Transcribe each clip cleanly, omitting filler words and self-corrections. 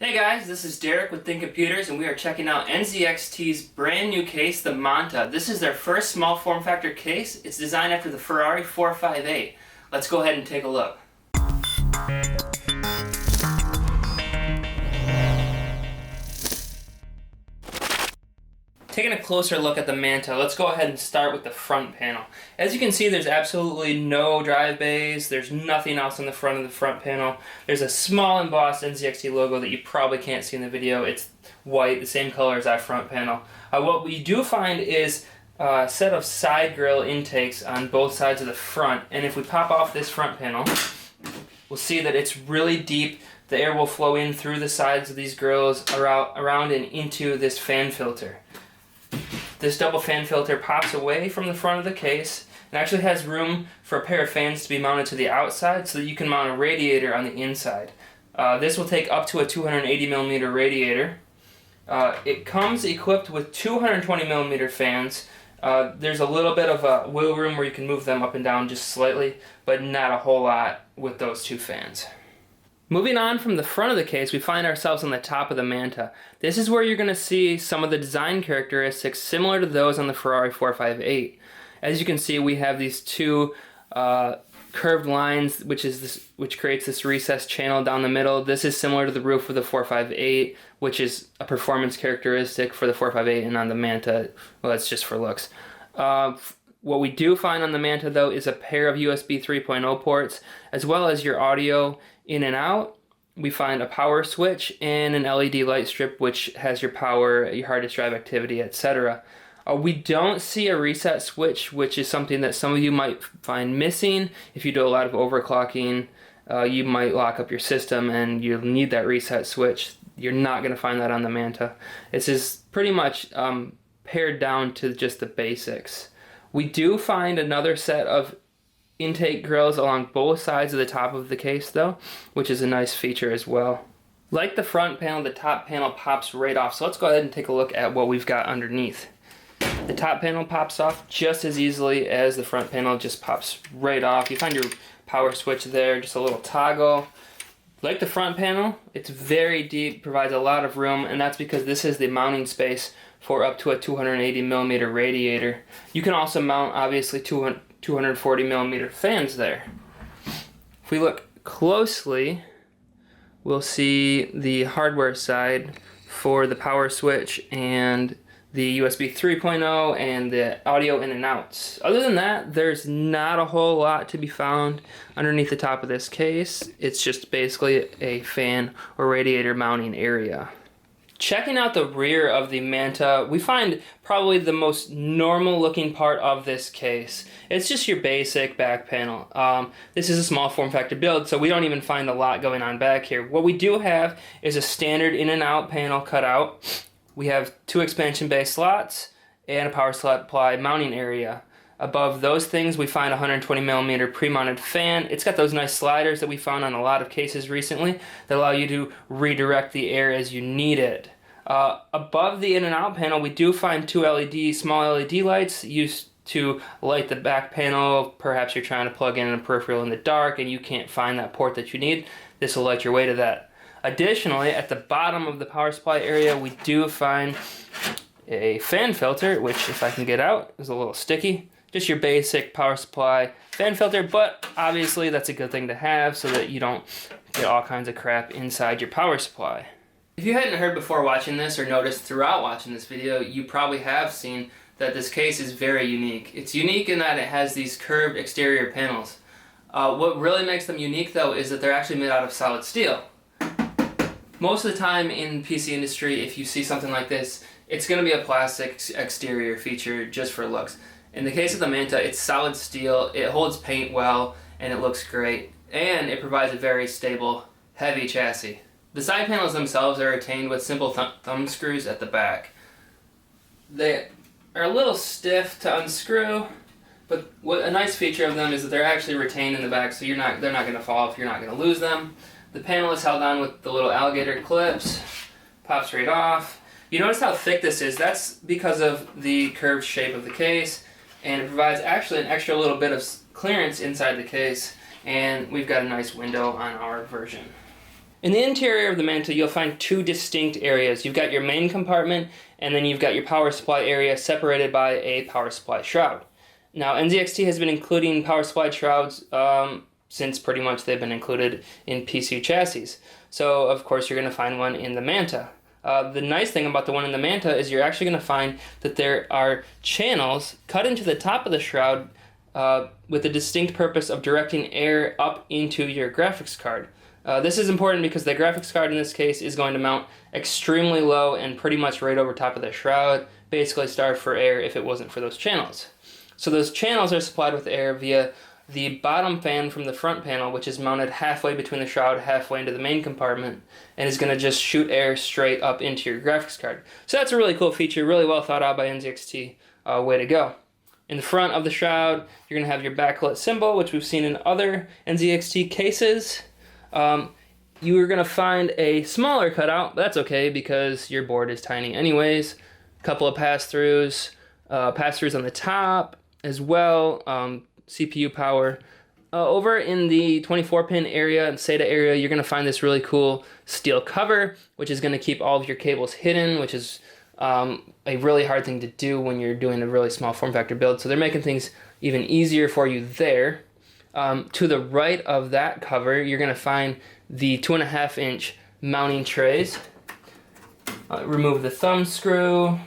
Hey guys, this is Derek with ThinkComputers, and we are checking out NZXT's brand new case, the Manta. This is their first small form factor case. It's designed after the Ferrari 458. Let's go ahead and take a look. Taking a closer look at the Manta, let's go ahead and start with the front panel. As you can see, there's absolutely no drive bays. There's nothing else on the front of the front panel. There's a small embossed NZXT logo that you probably can't see in the video. It's white, the same color as our front panel. What we do find is a set of side grille intakes on both sides of the front, and if we pop off this front panel, we'll see that it's really deep. The air will flow in through the sides of these grilles around and into this fan filter. This double fan filter pops away from the front of the case and actually has room for a pair of fans to be mounted to the outside so that you can mount a radiator on the inside. This will take up to a 280mm radiator. It comes equipped with 220mm fans. There's a little bit of a wiggle room where you can move them up and down just slightly, but not a whole lot with those two fans. Moving on from the front of the case, we find ourselves on the top of the Manta. This is where you're going to see some of the design characteristics similar to those on the Ferrari 458. As you can see, we have these two curved lines, which creates this recessed channel down the middle. This is similar to the roof of the 458, which is a performance characteristic for the 458, and on the Manta, well, it's just for looks. What we do find on the Manta, though, is a pair of USB 3.0 ports, as well as your audio in and out. We find a power switch and an LED light strip, which has your power, your hard disk drive activity, etc. We don't see a reset switch, which is something that some of you might find missing. If you do a lot of overclocking, you might lock up your system and you'll need that reset switch. You're not going to find that on the Manta. This is pretty much pared down to just the basics. We do find another set of intake grills along both sides of the top of the case, though, which is a nice feature as well. Like the front panel, the top panel pops right off, so let's go ahead and take a look at what we've got underneath. The top panel pops off just as easily as the front panel, just pops right off. You find your power switch there, just a little toggle. Like the front panel, it's very deep, provides a lot of room, and that's because this is the mounting space for up to a 280mm radiator. You can also mount, obviously, 240mm fans there. If we look closely, we'll see the hardware side for the power switch and the USB 3.0 and the audio in and outs. Other than that, there's not a whole lot to be found underneath the top of this case. It's just basically a fan or radiator mounting area. Checking out the rear of the Manta, we find probably the most normal looking part of this case. It's just your basic back panel. This is a small form factor build, so we don't even find a lot going on back here. What we do have is a standard in and out panel cut out. We have two expansion bay slots and a power supply mounting area. Above those things, we find a 120mm pre-mounted fan. It's got those nice sliders that we found on a lot of cases recently that allow you to redirect the air as you need it. Above the in and out panel, we do find two small LED lights used to light the back panel. Perhaps you're trying to plug in a peripheral in the dark and you can't find that port that you need. This will light your way to that. Additionally, at the bottom of the power supply area, we do find a fan filter, which, if I can get out, is a little sticky. Just your basic power supply fan filter, but obviously that's a good thing to have so that you don't get all kinds of crap inside your power supply. If you hadn't heard before watching this or noticed throughout watching this video, you probably have seen that this case is very unique. It's unique in that it has these curved exterior panels. What really makes them unique, though, is that they're actually made out of solid steel. Most of the time in the PC industry, if you see something like this, it's going to be a plastic exterior feature just for looks. In the case of the Manta, it's solid steel, it holds paint well, and it looks great, and it provides a very stable, heavy chassis. The side panels themselves are retained with simple thumb screws at the back. They are a little stiff to unscrew, but a nice feature of them is that they're actually retained in the back, so they're not going to fall off, you're not going to lose them. The panel is held on with the little alligator clips, pops right off. You notice how thick this is? That's because of the curved shape of the case, and it provides actually an extra little bit of clearance inside the case, and we've got a nice window on our version. In the interior of the Manta, you'll find two distinct areas. You've got your main compartment, and then you've got your power supply area separated by a power supply shroud. Now, NZXT has been including power supply shrouds since pretty much they've been included in PC chassis. So, of course, you're going to find one in the Manta. The nice thing about the one in the Manta is you're actually going to find that there are channels cut into the top of the shroud with the distinct purpose of directing air up into your graphics card. This is important because the graphics card in this case is going to mount extremely low and pretty much right over top of the shroud, basically starved for air if it wasn't for those channels. So those channels are supplied with air via the bottom fan from the front panel, which is mounted halfway between the shroud, halfway into the main compartment, and is going to just shoot air straight up into your graphics card. So that's a really cool feature, really well thought out by NZXT. Way to go. In the front of the shroud, you're going to have your backlit symbol, which we've seen in other NZXT cases. You are going to find a smaller cutout. That's okay because your board is tiny anyways. A couple of pass-throughs on the top as well. CPU power. Over in the 24-pin area and SATA area, you're going to find this really cool steel cover, which is going to keep all of your cables hidden, which is a really hard thing to do when you're doing a really small form factor build. So they're making things even easier for you there. To the right of that cover, you're going to find the 2.5-inch mounting trays. Remove the thumb screw,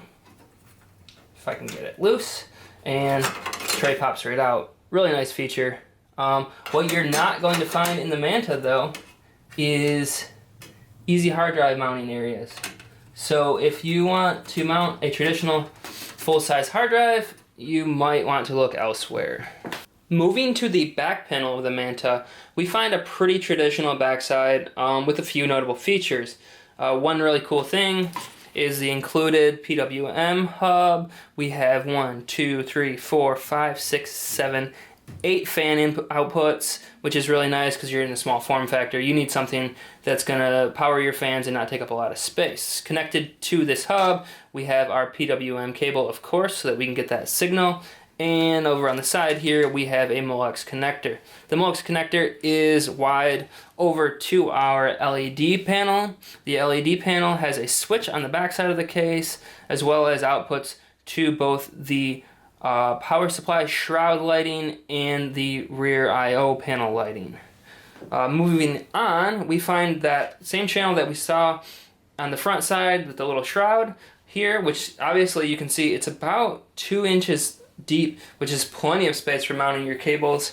if I can get it loose, and the tray pops right out. Really nice feature. What you're not going to find in the Manta, though, is easy hard drive mounting areas. So if you want to mount a traditional full-size hard drive, you might want to look elsewhere. Moving to the back panel of the Manta, we find a pretty traditional backside with a few notable features. One really cool thing is the included PWM hub. We have 1, 2, 3, 4, 5, 6, 7, 8 fan input outputs, which is really nice because you're in a small form factor. You need something that's going to power your fans and not take up a lot of space. Connected to this hub, we have our PWM cable, of course, so that we can get that signal. And over on the side here, we have a Molex connector. The Molex connector is wide over to our LED panel. The LED panel has a switch on the back side of the case, as well as outputs to both the power supply shroud lighting and the rear I/O panel lighting. Moving on, we find that same channel that we saw on the front side with the little shroud here, which obviously you can see it's about 2 inches deep, which is plenty of space for mounting your cables.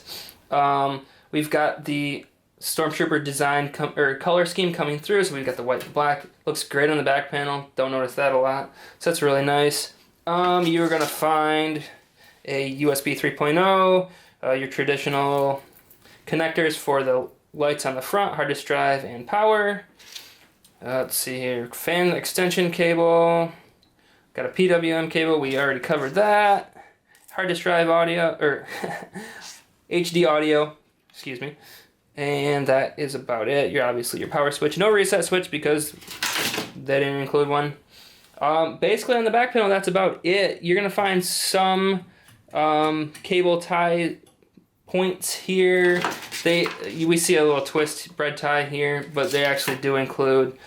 We've got the Stormtrooper design color scheme coming through, so we've got the white and black. Looks great on the back panel. Don't notice that a lot, so that's really nice. You're gonna find a USB 3.0, your traditional connectors for the lights on the front, hard disk drive, and power. Let's see here, fan extension cable. Got a PWM cable, we already covered that. Hard disk drive audio, or HD audio, excuse me. And that is about it. You're obviously your power switch. No reset switch because they didn't include one. Basically on the back panel, that's about it. You're gonna find some cable tie points here. We see a little twist bread tie here, but they actually do include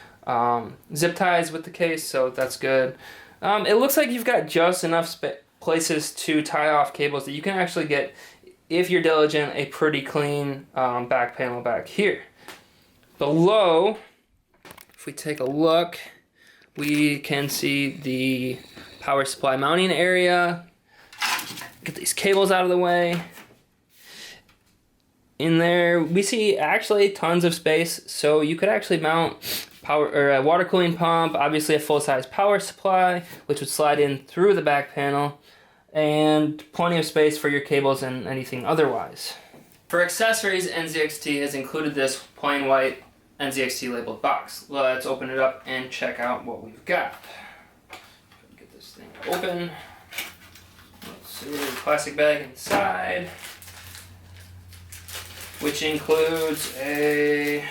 zip ties with the case, so that's good. It looks like you've got just enough places to tie off cables that you can actually get, if you're diligent, a pretty clean back panel back here. Below, if we take a look, we can see the power supply mounting area. Get these cables out of the way. In there, we see actually tons of space, so you could actually mount power or a water cooling pump, obviously a full-size power supply, which would slide in through the back panel, and plenty of space for your cables and anything otherwise. For accessories, NZXT has included this plain white NZXT labeled box. Let's open it up and check out what we've got. Get this thing open. Let's see, there's a plastic bag inside, which includes a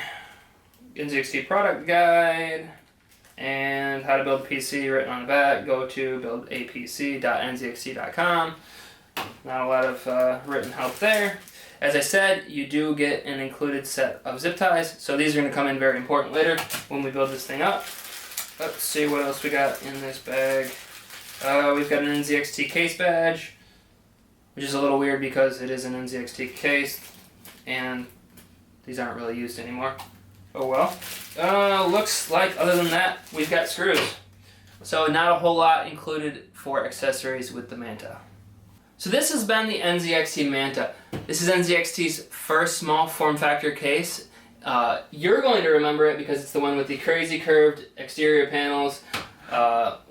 NZXT product guide and how to build a PC written on the back. Go to buildapc.nzxt.com. Not a lot of written help there. As I said, you do get an included set of zip ties, so these are going to come in very important later when we build this thing up. Let's see what else we got in this bag. We've got an NZXT case badge, which is a little weird because it is an NZXT case, and these aren't really used anymore. Oh well. Looks like, other than that, we've got screws. So not a whole lot included for accessories with the Manta. So this has been the NZXT Manta. This is NZXT's first small form factor case. You're going to remember it because it's the one with the crazy curved exterior panels.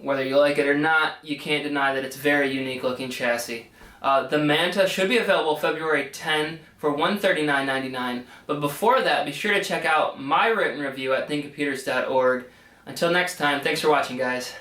Whether you like it or not, you can't deny that it's a very unique looking chassis. The Manta should be available February 10 for $139.99, but before that, be sure to check out my written review at ThinkComputers.org. Until next time, thanks for watching, guys.